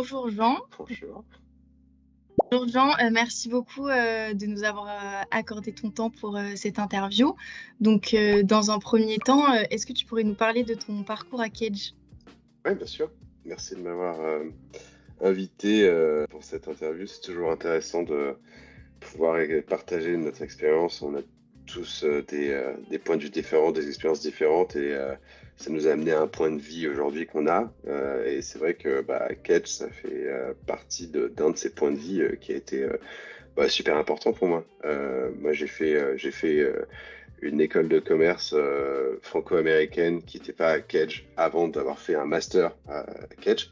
Bonjour Jean. Bonjour. Bonjour Jean, merci beaucoup de nous avoir accordé ton temps pour cette interview. Donc, dans un premier temps, est-ce que tu pourrais nous parler de ton parcours à Cage? Oui, bien sûr. Merci de m'avoir invité pour cette interview. C'est toujours intéressant de pouvoir partager notre expérience. On a tous des points de vue différents, des expériences différentes et ça nous a amené à un point de vie aujourd'hui qu'on a. Et c'est vrai que Catch, ça fait partie d'un de ces points de vie qui a été super important pour moi. Moi, j'ai fait une école de commerce franco-américaine qui n'était pas à Kedge avant d'avoir fait un master à Kedge.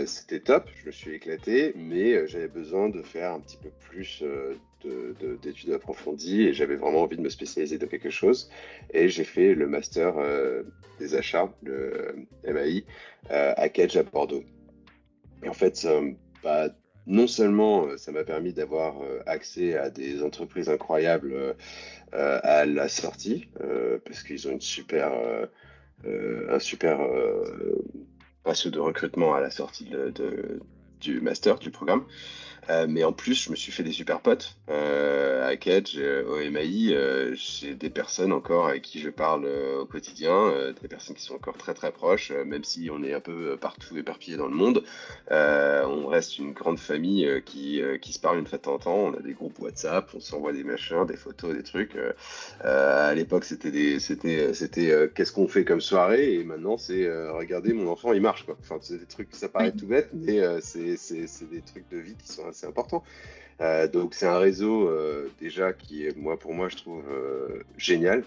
C'était top, je me suis éclaté, mais j'avais besoin de faire un petit peu plus d'études approfondies et j'avais vraiment envie de me spécialiser dans quelque chose. Et j'ai fait le master des achats, le MAI, à Kedge à Bordeaux. Et en fait, bah, non seulement ça m'a permis d'avoir accès à des entreprises incroyables à la sortie, parce qu'ils ont un super ratio de recrutement à la sortie du master, du programme. Mais en plus, je me suis fait des super potes. À Kedge, au MAI, j'ai des personnes encore avec qui je parle au quotidien, des personnes qui sont encore très très proches, même si on est un peu partout éparpillés dans le monde. On reste une grande famille qui se parle une fois de temps en temps. On a des groupes WhatsApp, on s'envoie des machins, des photos, des trucs. À l'époque, c'était qu'est-ce qu'on fait comme soirée, et maintenant c'est regardez mon enfant, il marche quoi. Enfin, c'est des trucs, ça paraît Oui. tout bête, mais c'est des trucs de vie qui sont assez importants. Donc c'est un réseau déjà qui est moi pour moi je trouve génial.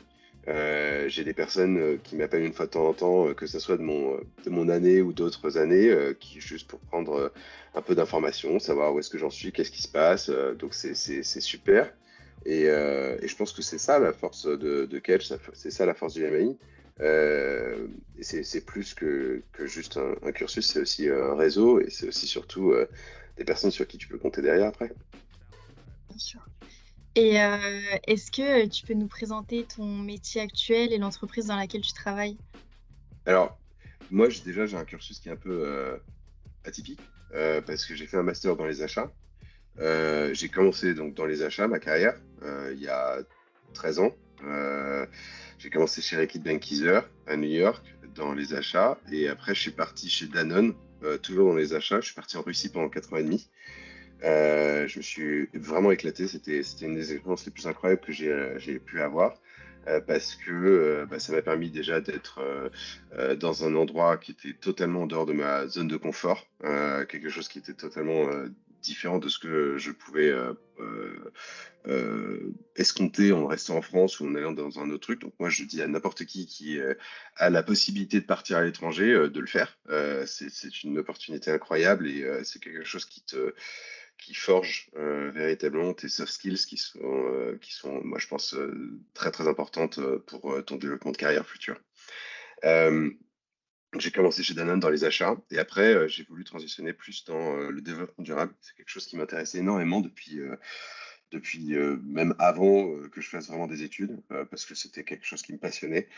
J'ai des personnes qui m'appellent une fois de temps en temps, que ce soit de mon année ou d'autres années, qui juste pour prendre un peu d'informations, savoir où est-ce que j'en suis, qu'est-ce qui se passe. Donc c'est super. Et je pense que c'est ça la force de Catch, c'est ça la force du MAI. Et c'est plus que juste un cursus, c'est aussi un réseau et c'est aussi surtout des personnes sur qui tu peux compter derrière après. Bien sûr. Et est-ce que tu peux nous présenter ton métier actuel et l'entreprise dans laquelle tu travailles? Alors, moi déjà j'ai un cursus qui est un peu atypique parce que j'ai fait un master dans les achats. J'ai commencé donc dans les achats, ma carrière, il y a 13 ans. J'ai commencé chez Reckitt Benckiser à New York dans les achats et après je suis parti chez Danone, toujours dans les achats. Je suis parti en Russie pendant 4 ans et demi. Je me suis vraiment éclaté. C'était une des expériences les plus incroyables que j'ai pu avoir. Parce que ça m'a permis déjà d'être dans un endroit qui était totalement en dehors de ma zone de confort, quelque chose qui était totalement différent de ce que je pouvais escompter en restant en France ou en allant dans un autre truc. Donc moi je dis à n'importe qui a la possibilité de partir à l'étranger de le faire. C'est une opportunité incroyable et c'est quelque chose qui forge véritablement tes soft skills qui sont, moi je pense, très très importantes pour ton développement de carrière futur. Euh, j'ai commencé chez Danone dans les achats et après j'ai voulu transitionner plus dans le développement durable. C'est quelque chose qui m'intéressait énormément depuis même avant que je fasse vraiment des études parce que c'était quelque chose qui me passionnait.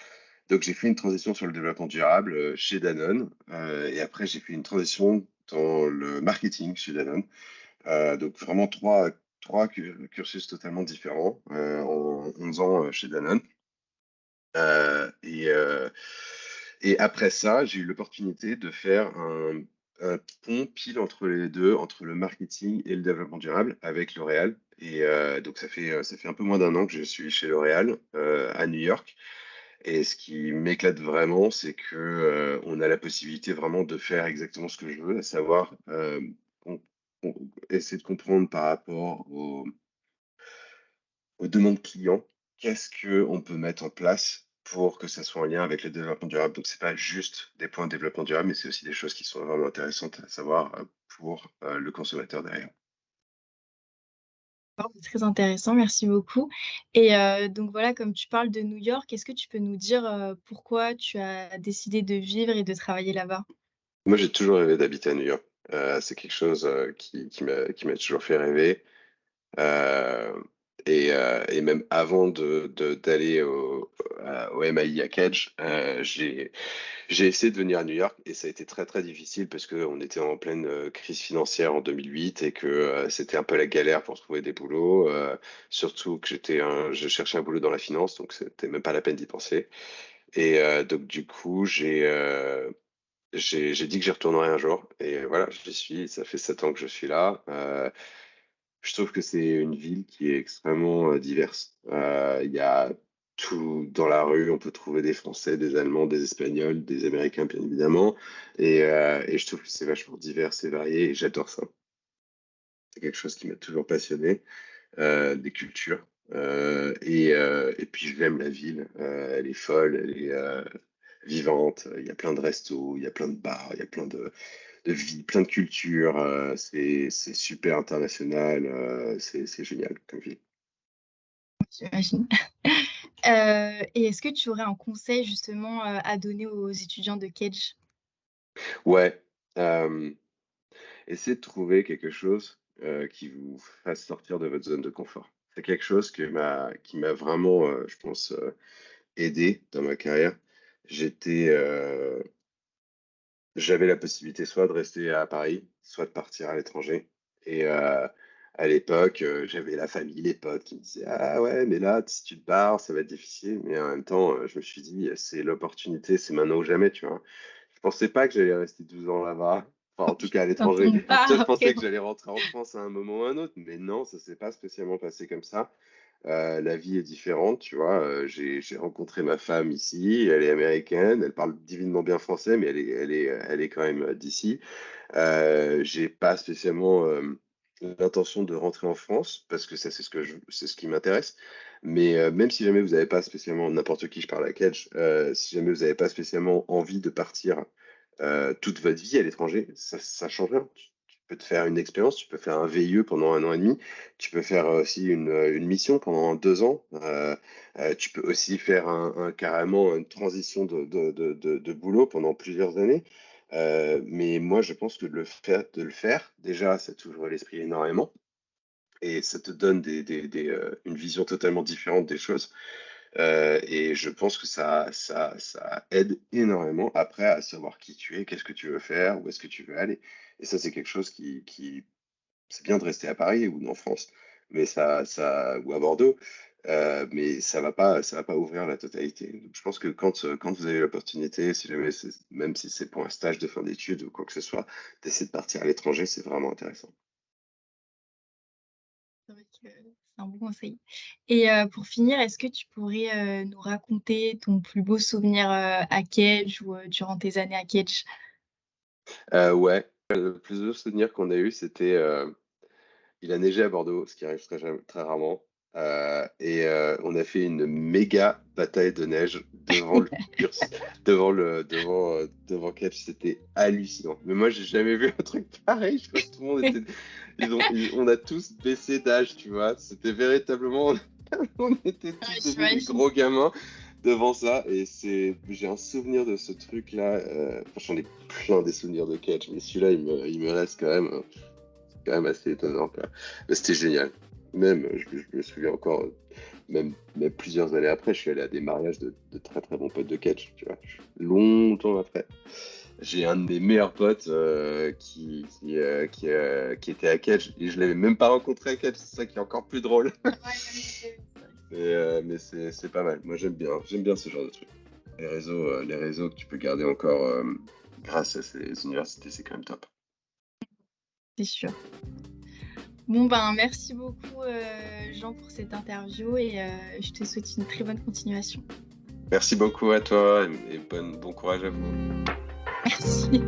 Donc j'ai fait une transition sur le développement durable chez Danone et après j'ai fait une transition dans le marketing chez Danone. Donc vraiment trois cursus totalement différents en 11 ans chez Danone. Euh, et, euh, et après ça, j'ai eu l'opportunité de faire un pont pile entre les deux, entre le marketing et le développement durable avec L'Oréal. Et donc ça fait un peu moins d'un an que je suis chez L'Oréal à New York. Et ce qui m'éclate vraiment, c'est que on a la possibilité vraiment de faire exactement ce que je veux, à savoir on- on- essayer de comprendre par rapport aux demandes clients, qu'est-ce que on peut mettre en place pour que ça soit en lien avec le développement durable. Donc c'est pas juste des points de développement durable, mais c'est aussi des choses qui sont vraiment intéressantes à savoir pour le consommateur derrière. C'est très intéressant, merci beaucoup. Et donc voilà, comme tu parles de New York, est-ce que tu peux nous dire pourquoi tu as décidé de vivre et de travailler là-bas? Moi, j'ai toujours rêvé d'habiter à New York. C'est quelque chose qui m'a toujours fait rêver. Euh, Et même avant d'aller au MII à Cage, j'ai essayé de venir à New York et ça a été très très difficile parce qu'on était en pleine crise financière en 2008 et que c'était un peu la galère pour trouver des boulots. Surtout que je cherchais un boulot dans la finance, donc c'était même pas la peine d'y penser. Et donc du coup, j'ai dit que j'y retournerais un jour et voilà, j'y suis. Ça fait 7 ans que je suis là. Je trouve que c'est une ville qui est extrêmement diverse. Il y a tout dans la rue, on peut trouver des Français, des Allemands, des Espagnols, des Américains, bien évidemment. Et je trouve que c'est vachement divers et varié et j'adore ça. C'est quelque chose qui m'a toujours passionné, des cultures. Et puis j'aime la ville. Elle est folle, elle est vivante. Il y a plein de restos, il y a plein de bars, il y a plein de vie, plein de cultures. C'est super international. C'est génial comme ville. J'imagine. Et est-ce que tu aurais un conseil justement à donner aux étudiants de Cage? Ouais. euh, Essayez de trouver quelque chose qui vous fasse sortir de votre zone de confort. C'est quelque chose qui m'a vraiment, je pense, aidé dans ma carrière. J'étais, J'avais la possibilité soit de rester à Paris, soit de partir à l'étranger. Et à l'époque, j'avais la famille, les potes qui me disaient: «Ah ouais, mais là, si tu te barres, ça va être difficile.» Mais en même temps, je me suis dit: «C'est l'opportunité, c'est maintenant ou jamais.» Tu vois. Je pensais pas que j'allais rester 12 ans là-bas, enfin en tout cas à Dans l'étranger. ton Tu vois, je pas, pensais que vraiment. j'allais rentrer en France à un moment ou à un autre, mais non, ça s'est pas spécialement passé comme ça. La vie est différente, tu vois. J'ai rencontré ma femme ici, elle est américaine, elle parle divinement bien français, mais elle est quand même d'ici. J'ai pas spécialement l'intention de rentrer en France parce que ça, c'est ce qui m'intéresse. Mais même si jamais vous n'avez pas spécialement, n'importe qui, je parle à Kedge, si jamais vous n'avez pas spécialement envie de partir toute votre vie à l'étranger, ça change rien. Tu peux te faire une expérience, tu peux faire un VIE pendant 1 an et demi, tu peux faire aussi une mission pendant 2 ans, tu peux aussi faire carrément une transition de boulot pendant plusieurs années. Mais moi, je pense que de le faire, déjà, ça t'ouvre l'esprit énormément et ça te donne une vision totalement différente des choses. Et je pense que ça aide énormément après à savoir qui tu es, qu'est-ce que tu veux faire, où est-ce que tu veux aller. Et ça, c'est quelque chose c'est bien de rester à Paris ou en France, mais ou à Bordeaux, mais ça va pas ouvrir la totalité. Donc, je pense que quand vous avez l'opportunité, si jamais même si c'est pour un stage de fin d'études ou quoi que ce soit, d'essayer de partir à l'étranger, c'est vraiment intéressant. C'est vrai que c'est un bon conseil. Et pour finir, est-ce que tu pourrais nous raconter ton plus beau souvenir à Cage ou durant tes années à Cage? Ouais, le plus beau souvenir qu'on a eu, c'était il a neigé à Bordeaux, ce qui arrive très rarement. Et on a fait une méga bataille de neige devant le cursus, devant Catch. C'était hallucinant. Mais moi, j'ai jamais vu un truc pareil. Je crois que tout le monde était. On a tous baissé d'âge, tu vois. C'était véritablement. On était Ouais, tous devenus des j'imagine. gros gamins devant ça. Et j'ai un souvenir de ce truc-là. Enfin, j'en ai plein des souvenirs de Catch, mais celui-là, il me reste quand même assez étonnant, quoi. Mais c'était génial. Même, je me souviens encore, même plusieurs années après, je suis allé à des mariages de très très bons potes de catch, tu vois. Longtemps après. J'ai un de mes meilleurs potes qui était à catch et je l'avais même pas rencontré à catch, c'est ça qui est encore plus drôle. Ouais, c'est vrai. Mais c'est pas mal. Moi j'aime bien ce genre de trucs. Les réseaux que tu peux garder encore grâce à ces universités, c'est quand même top. C'est sûr. Bon, ben, merci beaucoup, Jean, pour cette interview et je te souhaite une très bonne continuation. Merci beaucoup à toi et bon courage à vous. Merci.